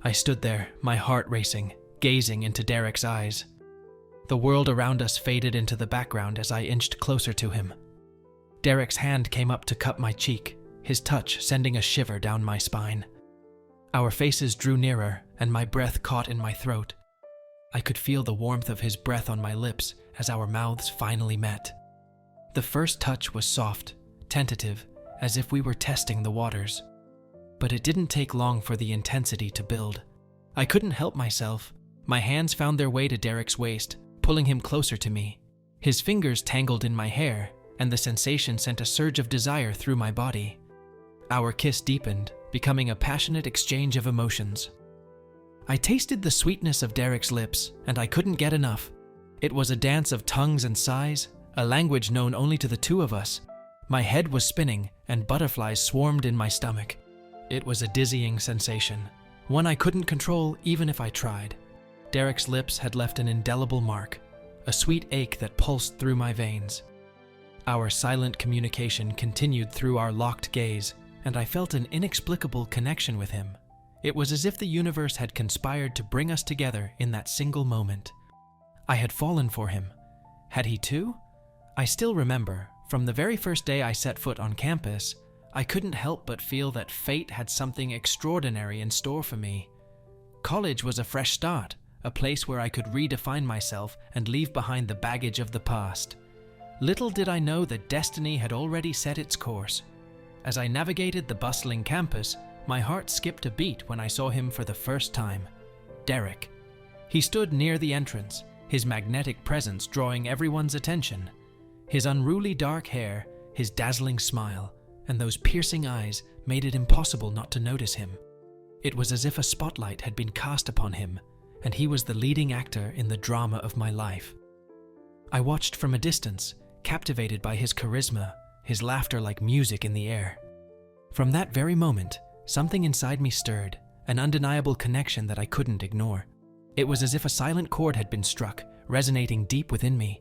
I stood there, my heart racing, gazing into Derek's eyes. The world around us faded into the background as I inched closer to him. Derek's hand came up to cup my cheek, his touch sending a shiver down my spine. Our faces drew nearer, and my breath caught in my throat. I could feel the warmth of his breath on my lips as our mouths finally met. The first touch was soft, tentative, as if we were testing the waters. But it didn't take long for the intensity to build. I couldn't help myself. My hands found their way to Derek's waist, pulling him closer to me. His fingers tangled in my hair, and the sensation sent a surge of desire through my body. Our kiss deepened, becoming a passionate exchange of emotions. I tasted the sweetness of Derek's lips, and I couldn't get enough. It was a dance of tongues and sighs, a language known only to the two of us. My head was spinning, and butterflies swarmed in my stomach. It was a dizzying sensation, one I couldn't control even if I tried. Derek's lips had left an indelible mark, a sweet ache that pulsed through my veins. Our silent communication continued through our locked gaze, and I felt an inexplicable connection with him. It was as if the universe had conspired to bring us together in that single moment. I had fallen for him. Had he too? I still remember, from the very first day I set foot on campus, I couldn't help but feel that fate had something extraordinary in store for me. College was a fresh start, a place where I could redefine myself and leave behind the baggage of the past. Little did I know that destiny had already set its course. As I navigated the bustling campus, my heart skipped a beat when I saw him for the first time. Derek. He stood near the entrance, his magnetic presence drawing everyone's attention. His unruly dark hair, his dazzling smile, and those piercing eyes made it impossible not to notice him. It was as if a spotlight had been cast upon him, and he was the leading actor in the drama of my life. I watched from a distance, captivated by his charisma, his laughter like music in the air. From that very moment, something inside me stirred, an undeniable connection that I couldn't ignore. It was as if a silent chord had been struck, resonating deep within me.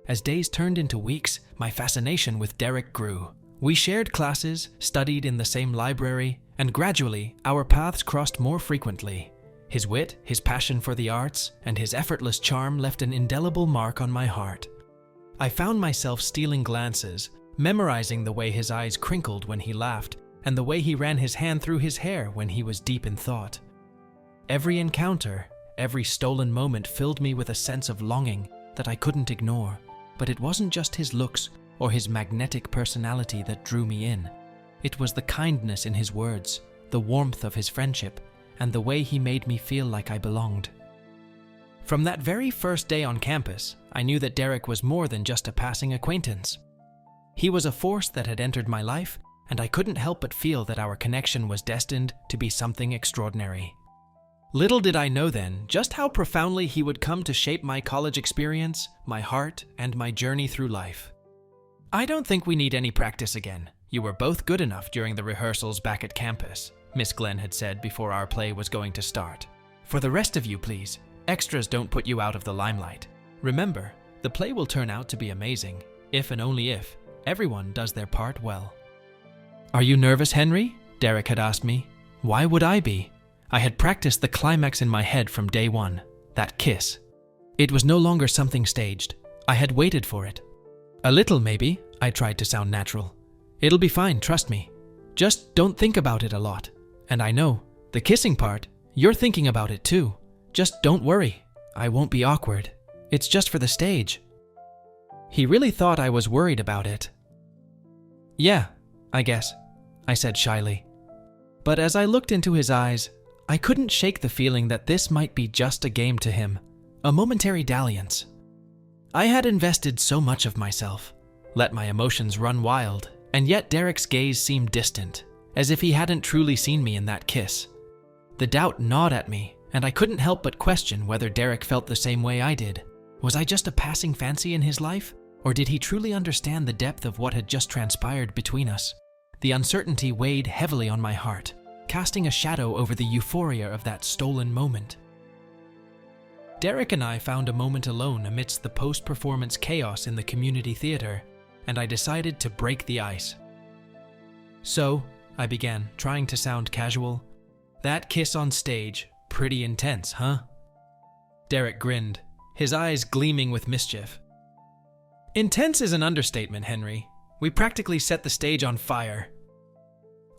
As days turned into weeks, my fascination with Derek grew. We shared classes, studied in the same library, and gradually, our paths crossed more frequently. His wit, his passion for the arts, and his effortless charm left an indelible mark on my heart. I found myself stealing glances, memorizing the way his eyes crinkled when he laughed, and the way he ran his hand through his hair when he was deep in thought. Every encounter, every stolen moment filled me with a sense of longing that I couldn't ignore. But it wasn't just his looks or his magnetic personality that drew me in. It was the kindness in his words, the warmth of his friendship, and the way he made me feel like I belonged. From that very first day on campus, I knew that Derek was more than just a passing acquaintance. He was a force that had entered my life, and I couldn't help but feel that our connection was destined to be something extraordinary. Little did I know then just how profoundly he would come to shape my college experience, my heart, and my journey through life. "I don't think we need any practice again. You were both good enough during the rehearsals back at campus," Miss Glenn had said before our play was going to start. "For the rest of you, please, extras don't put you out of the limelight. Remember, the play will turn out to be amazing, if and only if everyone does their part well." "Are you nervous, Henry?" Derek had asked me. Why would I be? I had practiced the climax in my head from day one, that kiss. It was no longer something staged. I had waited for it. "A little, maybe," I tried to sound natural. "It'll be fine, trust me. Just don't think about it a lot. And I know, the kissing part, you're thinking about it too. Just don't worry. I won't be awkward. It's just for the stage." He really thought I was worried about it. "Yeah, I guess," I said shyly. But as I looked into his eyes, I couldn't shake the feeling that this might be just a game to him, a momentary dalliance. I had invested so much of myself, let my emotions run wild, and yet Derek's gaze seemed distant, as if he hadn't truly seen me in that kiss. The doubt gnawed at me, and I couldn't help but question whether Derek felt the same way I did. Was I just a passing fancy in his life, or did he truly understand the depth of what had just transpired between us? The uncertainty weighed heavily on my heart, casting a shadow over the euphoria of that stolen moment. Derek and I found a moment alone amidst the post-performance chaos in the community theater, and I decided to break the ice. "So," I began, trying to sound casual, "that kiss on stage, Pretty intense, huh? Derek grinned, his eyes gleaming with mischief. Intense is an understatement, Henry. We practically set the stage on fire.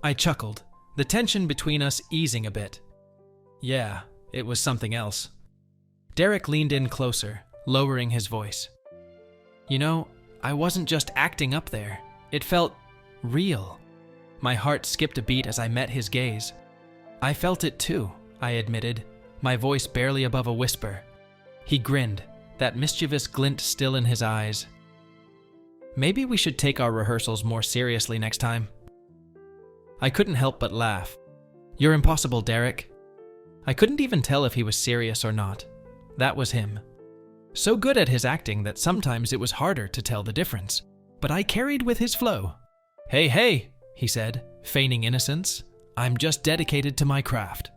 I chuckled, the tension between us easing a bit. Yeah, it was something else. Derek leaned in closer, lowering his voice. You know, I wasn't just acting up there. It felt real. My heart skipped a beat as I met his gaze. I felt it too, I admitted, my voice barely above a whisper. He grinned, that mischievous glint still in his eyes. Maybe we should take our rehearsals more seriously next time. I couldn't help but laugh. You're impossible, Derek. I couldn't even tell if he was serious or not. That was him. So good at his acting that sometimes it was harder to tell the difference. But I carried with his flow. Hey, he said, feigning innocence. I'm just dedicated to my craft.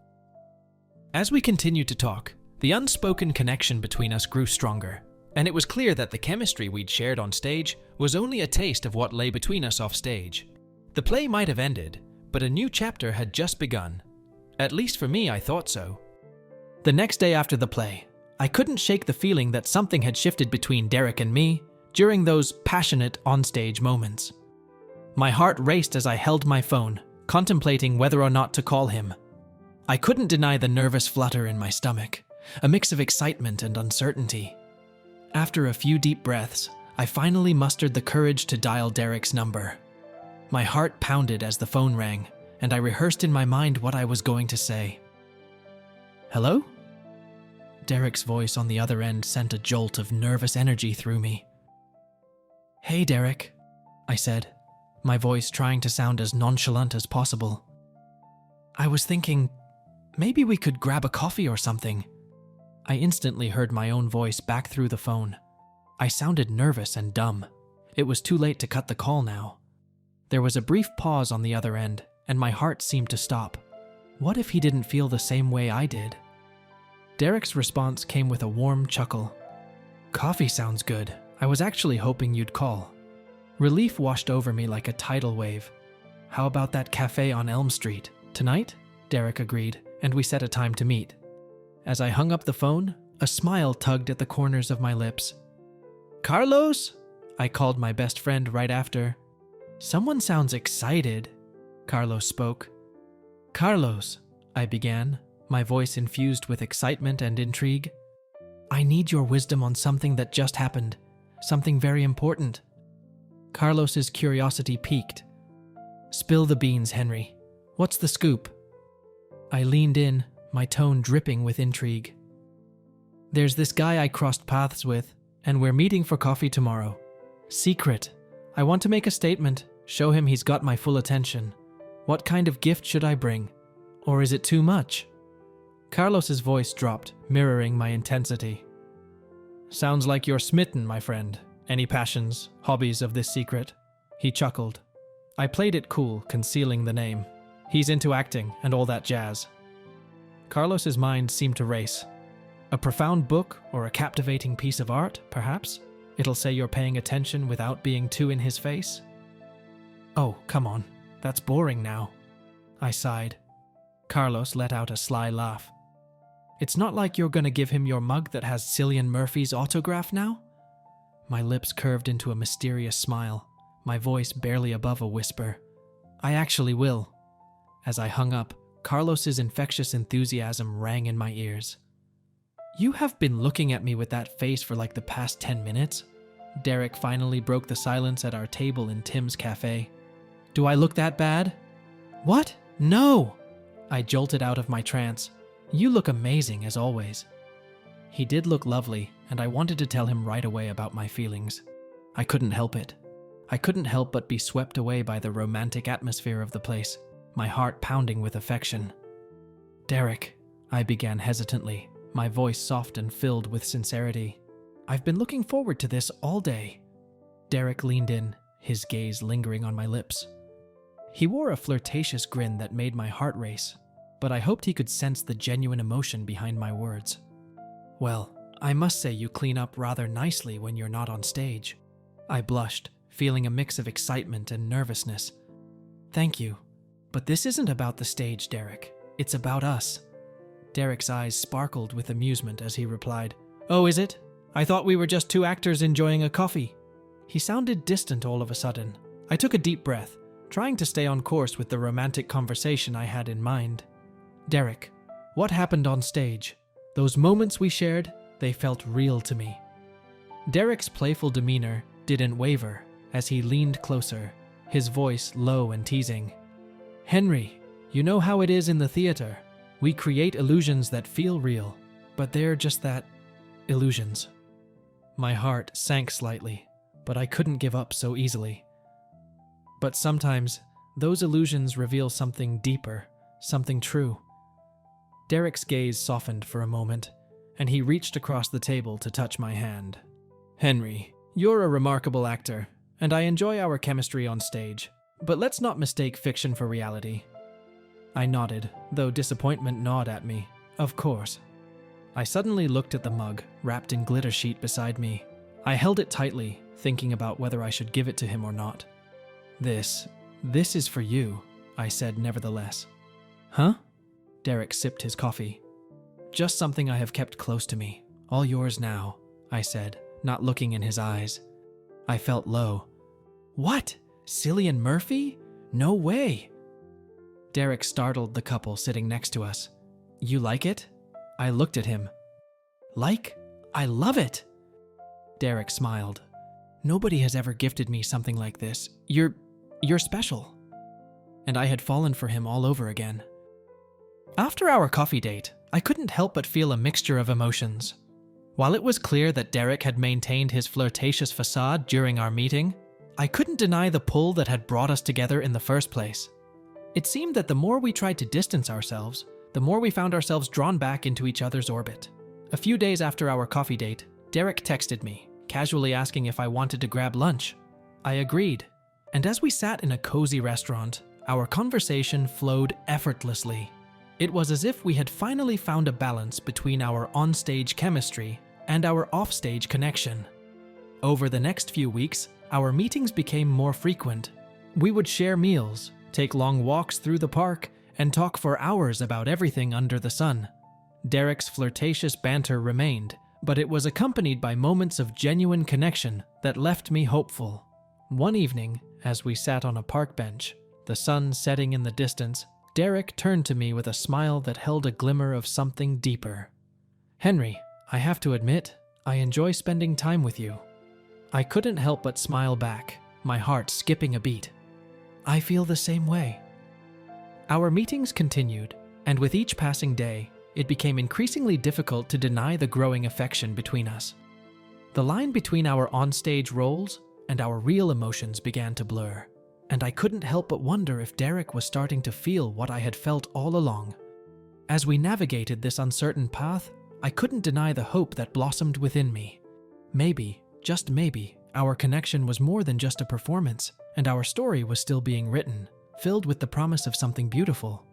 As we continued to talk, the unspoken connection between us grew stronger, and it was clear that the chemistry we'd shared on stage was only a taste of what lay between us off stage. The play might have ended, but a new chapter had just begun. At least for me, I thought so. The next day after the play, I couldn't shake the feeling that something had shifted between Derek and me during those passionate onstage moments. My heart raced as I held my phone, contemplating whether or not to call him. I couldn't deny the nervous flutter in my stomach, a mix of excitement and uncertainty. After a few deep breaths, I finally mustered the courage to dial Derek's number. My heart pounded as the phone rang, and I rehearsed in my mind what I was going to say. Hello? Derek's voice on the other end sent a jolt of nervous energy through me. Hey, Derek, I said, my voice trying to sound as nonchalant as possible. I was thinking, maybe we could grab a coffee or something. I instantly heard my own voice back through the phone. I sounded nervous and dumb. It was too late to cut the call now. There was a brief pause on the other end, and my heart seemed to stop. What if he didn't feel the same way I did? Derek's response came with a warm chuckle. Coffee sounds good. I was actually hoping you'd call. Relief washed over me like a tidal wave. How about that cafe on Elm Street? Tonight? Derek agreed, and we set a time to meet. As I hung up the phone, a smile tugged at the corners of my lips. Carlos? I called my best friend right after. Someone sounds excited, Carlos spoke. Carlos, I began, my voice infused with excitement and intrigue. I need your wisdom on something that just happened, something very important. Carlos's curiosity piqued. Spill the beans, Henry. What's the scoop? I leaned in, my tone dripping with intrigue. There's this guy I crossed paths with, and we're meeting for coffee tomorrow. Secret. I want to make a statement, show him he's got my full attention. What kind of gift should I bring? Or is it too much? Carlos's voice dropped, mirroring my intensity. Sounds like you're smitten, my friend. Any passions, hobbies of this secret? He chuckled. I played it cool, concealing the name. He's into acting and all that jazz. Carlos's mind seemed to race. A profound book or a captivating piece of art, perhaps? It'll say you're paying attention without being too in his face? Oh, come on. That's boring now. I sighed. Carlos let out a sly laugh. It's not like you're gonna give him your mug that has Cillian Murphy's autograph now? My lips curved into a mysterious smile, my voice barely above a whisper. I actually will. As I hung up, Carlos's infectious enthusiasm rang in my ears. You have been looking at me with that face for like the past 10 minutes? Derek finally broke the silence at our table in Tim's cafe. Do I look that bad? What? No! I jolted out of my trance. You look amazing as always. He did look lovely, and I wanted to tell him right away about my feelings. I couldn't help it. I couldn't help but be swept away by the romantic atmosphere of the place, my heart pounding with affection. Derek, I began hesitantly, my voice soft and filled with sincerity. I've been looking forward to this all day. Derek leaned in, his gaze lingering on my lips. He wore a flirtatious grin that made my heart race, but I hoped he could sense the genuine emotion behind my words. Well, I must say you clean up rather nicely when you're not on stage. I blushed, feeling a mix of excitement and nervousness. Thank you, but this isn't about the stage, Derek. It's about us. Derek's eyes sparkled with amusement as he replied, "Oh, is it? I thought we were just two actors enjoying a coffee." He sounded distant all of a sudden. I took a deep breath, trying to stay on course with the romantic conversation I had in mind. "Derek, what happened on stage? Those moments we shared, they felt real to me." Derek's playful demeanor didn't waver as he leaned closer, his voice low and teasing. "Henry, you know how it is in the theater. We create illusions that feel real, but they're just that, illusions." My heart sank slightly, but I couldn't give up so easily. But sometimes, those illusions reveal something deeper, something true. Derek's gaze softened for a moment, and he reached across the table to touch my hand. "Henry, you're a remarkable actor, and I enjoy our chemistry on stage, but let's not mistake fiction for reality." I nodded, though disappointment gnawed at me. Of course. I suddenly looked at the mug, wrapped in glitter sheet beside me. I held it tightly, thinking about whether I should give it to him or not. This is for you," I said nevertheless. "Huh?" Derek sipped his coffee. "Just something I have kept close to me. All yours now," I said, not looking in his eyes. I felt low. "What? Cillian Murphy? No way!" Derek startled the couple sitting next to us. "You like it?" I looked at him. "Like? I love it!" Derek smiled. "Nobody has ever gifted me something like this. You're special." And I had fallen for him all over again. After our coffee date, I couldn't help but feel a mixture of emotions. While it was clear that Derek had maintained his flirtatious facade during our meeting, I couldn't deny the pull that had brought us together in the first place. It seemed that the more we tried to distance ourselves, the more we found ourselves drawn back into each other's orbit. A few days after our coffee date, Derek texted me, casually asking if I wanted to grab lunch. I agreed, and as we sat in a cozy restaurant, our conversation flowed effortlessly. It was as if we had finally found a balance between our on-stage chemistry and our off-stage connection. Over the next few weeks, our meetings became more frequent. We would share meals, take long walks through the park, and talk for hours about everything under the sun. Derek's flirtatious banter remained, but it was accompanied by moments of genuine connection that left me hopeful. One evening, as we sat on a park bench, the sun setting in the distance, Derek turned to me with a smile that held a glimmer of something deeper. "Henry, I have to admit, I enjoy spending time with you." I couldn't help but smile back, my heart skipping a beat. "I feel the same way." Our meetings continued, and with each passing day, it became increasingly difficult to deny the growing affection between us. The line between our onstage roles and our real emotions began to blur, and I couldn't help but wonder if Derek was starting to feel what I had felt all along. As we navigated this uncertain path, I couldn't deny the hope that blossomed within me. Maybe, just maybe, our connection was more than just a performance, and our story was still being written, filled with the promise of something beautiful.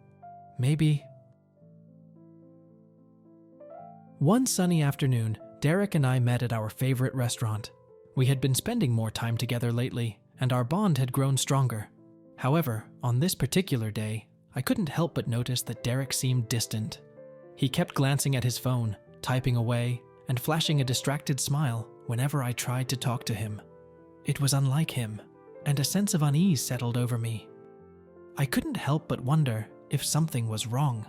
Maybe. One sunny afternoon, Derek and I met at our favorite restaurant. We had been spending more time together lately, and our bond had grown stronger. However, on this particular day, I couldn't help but notice that Derek seemed distant. He kept glancing at his phone, typing away, and flashing a distracted smile whenever I tried to talk to him. It was unlike him, and a sense of unease settled over me. I couldn't help but wonder if something was wrong.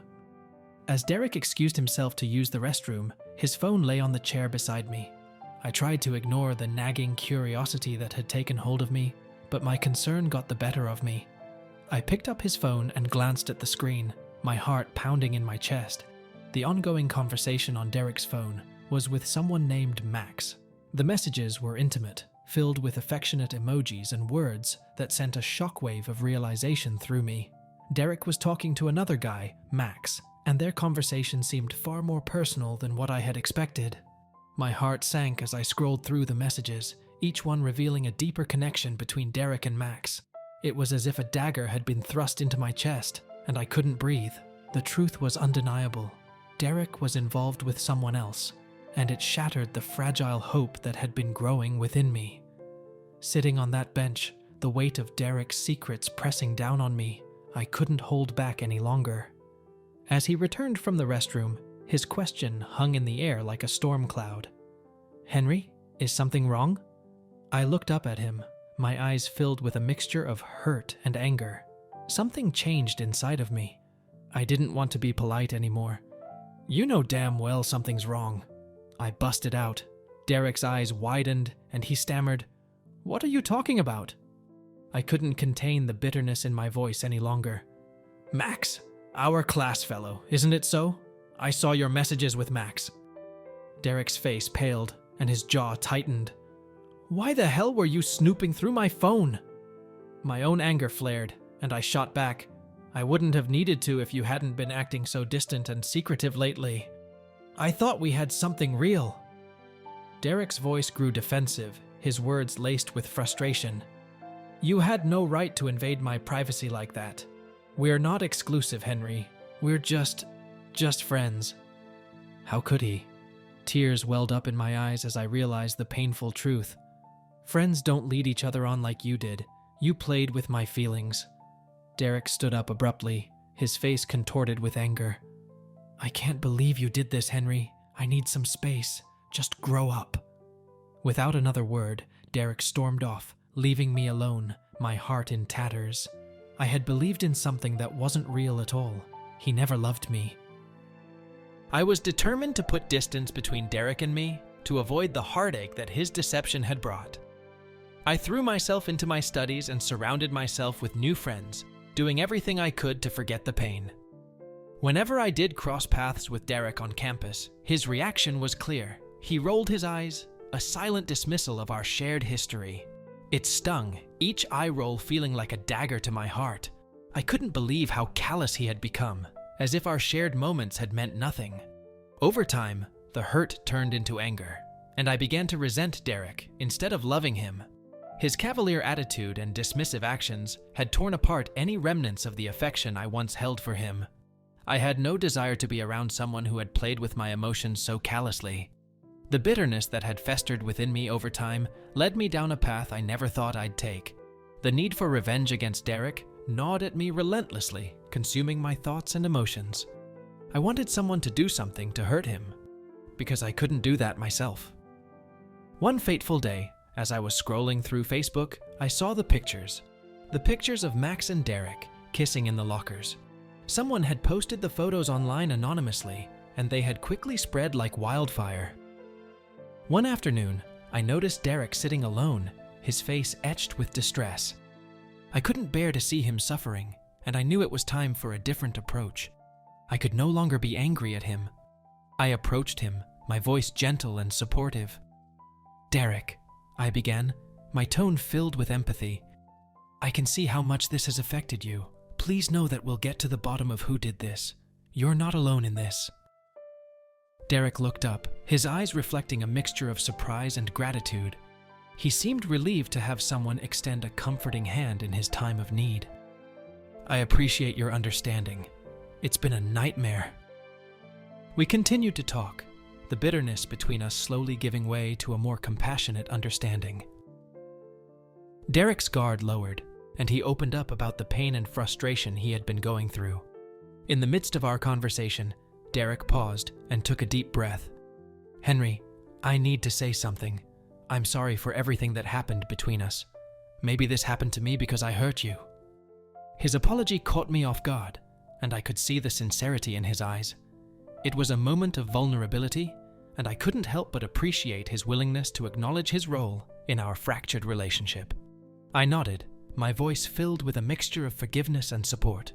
As Derek excused himself to use the restroom, his phone lay on the chair beside me. I tried to ignore the nagging curiosity that had taken hold of me, but my concern got the better of me. I picked up his phone and glanced at the screen, my heart pounding in my chest. The ongoing conversation on Derek's phone was with someone named Max. The messages were intimate, filled with affectionate emojis and words that sent a shockwave of realization through me. Derek was talking to another guy, Max, and their conversation seemed far more personal than what I had expected. My heart sank as I scrolled through the messages, each one revealing a deeper connection between Derek and Max. It was as if a dagger had been thrust into my chest, and I couldn't breathe. The truth was undeniable. Derek was involved with someone else, and it shattered the fragile hope that had been growing within me. Sitting on that bench, the weight of Derek's secrets pressing down on me, I couldn't hold back any longer. As he returned from the restroom, His question hung in the air like a storm cloud. "Henry, is something wrong?" I looked up at him, my eyes filled with a mixture of hurt and anger. Something changed inside of me. I didn't want to be polite anymore. "You know damn well something's wrong." I busted out. Derek's eyes widened, and he stammered, "What are you talking about?" I couldn't contain the bitterness in my voice any longer. "Max, our class fellow, isn't it so? I saw your messages with Max." Derek's face paled, and his jaw tightened. "Why the hell were you snooping through my phone?" My own anger flared, and I shot back. "I wouldn't have needed to if you hadn't been acting so distant and secretive lately. I thought we had something real." Derek's voice grew defensive, his words laced with frustration. "You had no right to invade my privacy like that. We're not exclusive, Henry. We're just friends." How could he? Tears welled up in my eyes as I realized the painful truth. Friends don't lead each other on like you did. You played with my feelings. Derek stood up abruptly, his face contorted with anger. "I can't believe you did this, Henry. I need some space. Just grow up." Without another word, Derek stormed off, leaving me alone, my heart in tatters. I had believed in something that wasn't real at all. He never loved me. I was determined to put distance between Derek and me to avoid the heartache that his deception had brought. I threw myself into my studies and surrounded myself with new friends, doing everything I could to forget the pain. Whenever I did cross paths with Derek on campus, his reaction was clear. He rolled his eyes, a silent dismissal of our shared history. It stung, each eye roll feeling like a dagger to my heart. I couldn't believe how callous he had become, as if our shared moments had meant nothing. Over time, the hurt turned into anger, and I began to resent Derek instead of loving him. His cavalier attitude and dismissive actions had torn apart any remnants of the affection I once held for him. I had no desire to be around someone who had played with my emotions so callously. The bitterness that had festered within me over time led me down a path I never thought I'd take. The need for revenge against Derek gnawed at me relentlessly, consuming my thoughts and emotions. I wanted someone to do something to hurt him, because I couldn't do that myself. One fateful day, as I was scrolling through Facebook, I saw the pictures of Max and Derek kissing in the lockers. Someone had posted the photos online anonymously, and they had quickly spread like wildfire. One afternoon, I noticed Derek sitting alone, his face etched with distress. I couldn't bear to see him suffering, and I knew it was time for a different approach. I could no longer be angry at him. I approached him, my voice gentle and supportive. "Derek," I began, my tone filled with empathy. "I can see how much this has affected you. Please know that we'll get to the bottom of who did this. You're not alone in this." Derek looked up, his eyes reflecting a mixture of surprise and gratitude. He seemed relieved to have someone extend a comforting hand in his time of need. "I appreciate your understanding. It's been a nightmare." We continued to talk, the bitterness between us slowly giving way to a more compassionate understanding. Derek's guard lowered, and he opened up about the pain and frustration he had been going through. In the midst of our conversation, Derek paused and took a deep breath. "Henry, I need to say something. I'm sorry for everything that happened between us. Maybe this happened to me because I hurt you." His apology caught me off guard, and I could see the sincerity in his eyes. It was a moment of vulnerability, and I couldn't help but appreciate his willingness to acknowledge his role in our fractured relationship. I nodded, my voice filled with a mixture of forgiveness and support.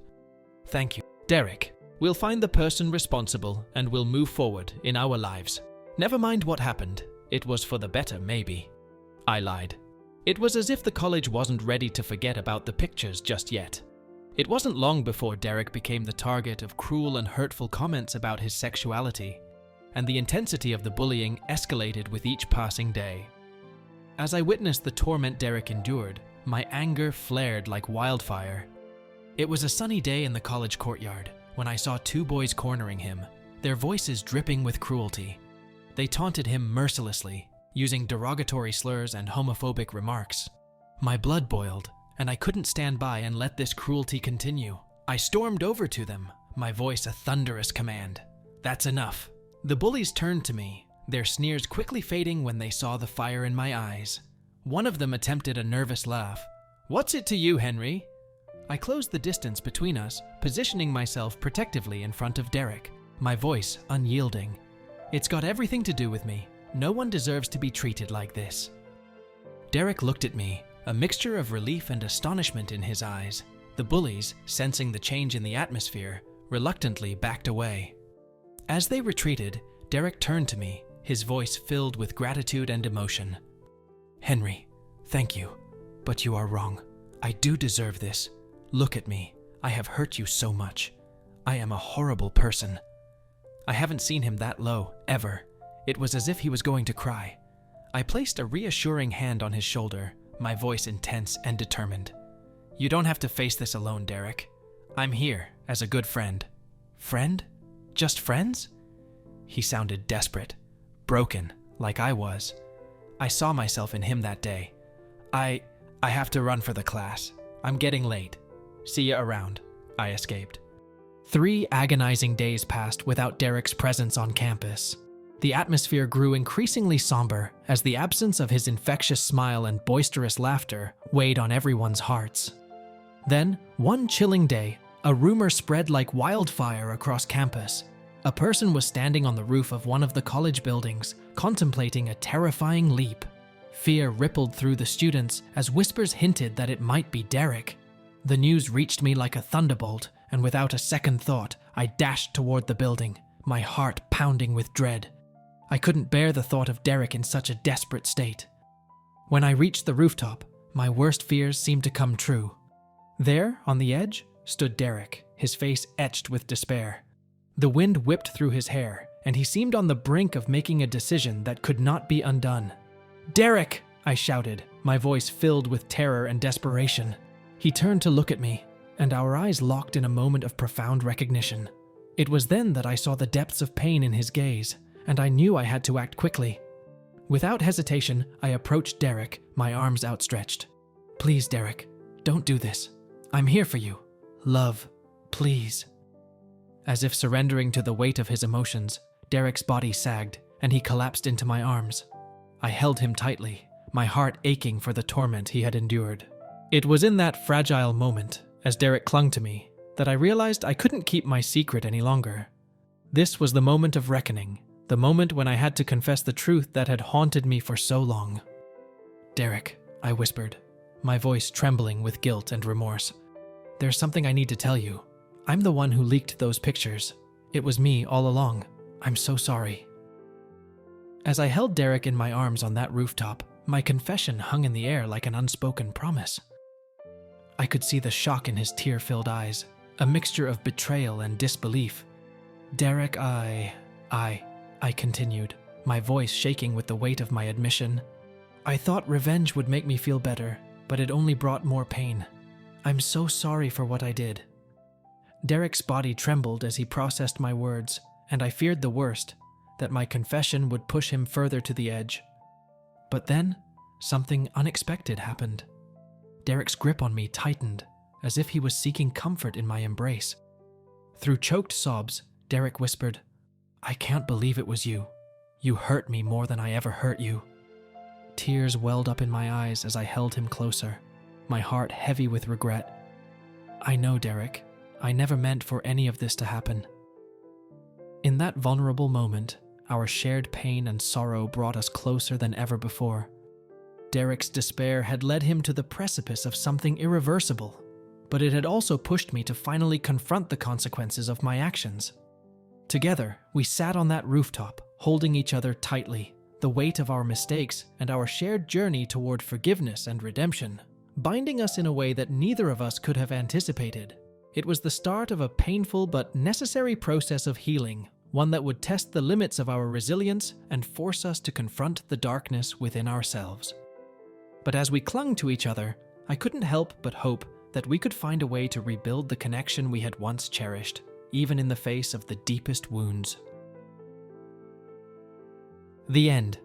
"Thank you, Derek. We'll find the person responsible and we'll move forward in our lives. Never mind what happened. It was for the better, maybe." I lied. It was as if the college wasn't ready to forget about the pictures just yet. It wasn't long before Derek became the target of cruel and hurtful comments about his sexuality, and the intensity of the bullying escalated with each passing day. As I witnessed the torment Derek endured, my anger flared like wildfire. It was a sunny day in the college courtyard when I saw two boys cornering him, their voices dripping with cruelty. They taunted him mercilessly, using derogatory slurs and homophobic remarks. My blood boiled, and I couldn't stand by and let this cruelty continue. I stormed over to them, my voice a thunderous command. That's enough. The bullies turned to me, their sneers quickly fading when they saw the fire in my eyes. One of them attempted a nervous laugh. What's it to you, Henry? I closed the distance between us, positioning myself protectively in front of Derek, my voice unyielding. It's got everything to do with me. No one deserves to be treated like this. Derek looked at me, a mixture of relief and astonishment in his eyes. The bullies, sensing the change in the atmosphere, reluctantly backed away. As they retreated, Derek turned to me, his voice filled with gratitude and emotion. Henry, thank you, but you are wrong. I do deserve this. Look at me. I have hurt you so much. I am a horrible person. I haven't seen him that low, ever. It was as if he was going to cry. I placed a reassuring hand on his shoulder, my voice intense and determined. You don't have to face this alone, Derek. I'm here as a good friend. Friend? Just friends? He sounded desperate, broken, like I was. I saw myself in him that day. I have to run for the class. I'm getting late. See you around. I escaped. 3 agonizing days passed without Derek's presence on campus. The atmosphere grew increasingly somber as the absence of his infectious smile and boisterous laughter weighed on everyone's hearts. Then, one chilling day, a rumor spread like wildfire across campus. A person was standing on the roof of one of the college buildings, contemplating a terrifying leap. Fear rippled through the students as whispers hinted that it might be Derek. The news reached me like a thunderbolt, and without a second thought, I dashed toward the building, my heart pounding with dread. I couldn't bear the thought of Derek in such a desperate state. When I reached the rooftop, my worst fears seemed to come true. There, on the edge, stood Derek, his face etched with despair. The wind whipped through his hair, and he seemed on the brink of making a decision that could not be undone. "Derek!" I shouted, my voice filled with terror and desperation. He turned to look at me, and our eyes locked in a moment of profound recognition. It was then that I saw the depths of pain in his gaze, and I knew I had to act quickly. Without hesitation, I approached Derek, my arms outstretched. "Please, Derek, don't do this. I'm here for you. Love, please." As if surrendering to the weight of his emotions, Derek's body sagged, and he collapsed into my arms. I held him tightly, my heart aching for the torment he had endured. It was in that fragile moment, as Derek clung to me, that I realized I couldn't keep my secret any longer. This was the moment of reckoning, the moment when I had to confess the truth that had haunted me for so long. "Derek," I whispered, my voice trembling with guilt and remorse. "There's something I need to tell you. I'm the one who leaked those pictures. It was me all along. I'm so sorry." As I held Derek in my arms on that rooftop, my confession hung in the air like an unspoken promise. I could see the shock in his tear-filled eyes, a mixture of betrayal and disbelief. "Derek, I continued, my voice shaking with the weight of my admission. "I thought revenge would make me feel better, but it only brought more pain. I'm so sorry for what I did." Derek's body trembled as he processed my words, and I feared the worst, that my confession would push him further to the edge. But then, something unexpected happened. Derek's grip on me tightened, as if he was seeking comfort in my embrace. Through choked sobs, Derek whispered, "I can't believe it was you. You hurt me more than I ever hurt you." Tears welled up in my eyes as I held him closer, my heart heavy with regret. "I know, Derek. I never meant for any of this to happen." In that vulnerable moment, our shared pain and sorrow brought us closer than ever before. Derek's despair had led him to the precipice of something irreversible, but it had also pushed me to finally confront the consequences of my actions. Together, we sat on that rooftop, holding each other tightly, the weight of our mistakes and our shared journey toward forgiveness and redemption, binding us in a way that neither of us could have anticipated. It was the start of a painful but necessary process of healing, one that would test the limits of our resilience and force us to confront the darkness within ourselves. But as we clung to each other, I couldn't help but hope that we could find a way to rebuild the connection we had once cherished, even in the face of the deepest wounds. The end.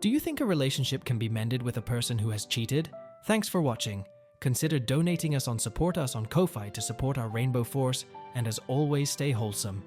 Do you think a relationship can be mended with a person who has cheated? Thanks for watching. Consider donating us on Support Us on Ko-Fi to support our Rainbow Force, and as always, stay wholesome.